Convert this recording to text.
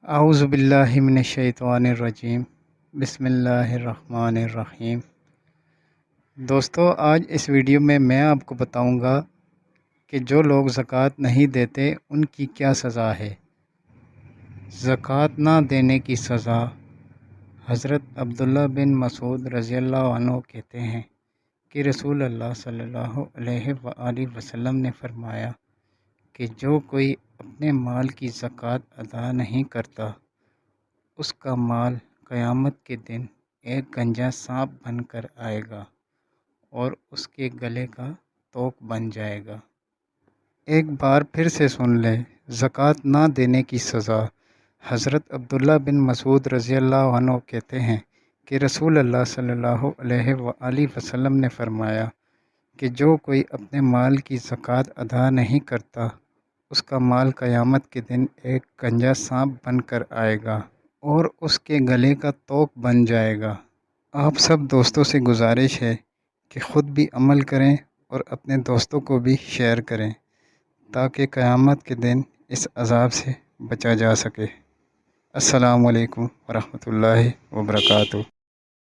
अऊज़ु बिल्लाहि मिनश्शैतानिर्रजीम बिस्मिल्लाहिर्रहमानिर्रहीम। दोस्तों, आज इस वीडियो में मैं आपको बताऊंगा कि जो लोग ज़कात नहीं देते उनकी क्या सज़ा है। ज़कात ना देने की सज़ा। हज़रत अब्दुल्ला बिन मसूद रज़ियल्लाहु अन्हु कहते हैं कि रसूल अल्लाह सल्लल्लाहु अलैहि वसल्लम ने फरमाया कि जो कोई अपने माल की ज़कात अदा नहीं करता, उसका माल क़यामत के दिन एक गंजा सांप बनकर आएगा और उसके गले का तोक बन जाएगा। एक बार फिर से सुन लें, ज़कात ना देने की सज़ा। हज़रत अब्दुल्ला बिन मसूद रज़ियल्लाहु अन्हु कहते हैं कि रसूल अल्लाह सल्लल्लाहु अलैहि वसल्लम ने फरमाया कि जो कोई अपने माल की ज़कात अदा नहीं करता, उसका माल क़यामत के दिन एक गंजा सांप बनकर आएगा और उसके गले का तोक बन जाएगा। आप सब दोस्तों से गुजारिश है कि ख़ुद भी अमल करें और अपने दोस्तों को भी शेयर करें ताकि क़यामत के दिन इस अज़ाब से बचा जा सके। अस्सलामु अलैकुम वरहमतुल्लाहि वबरकातुहू।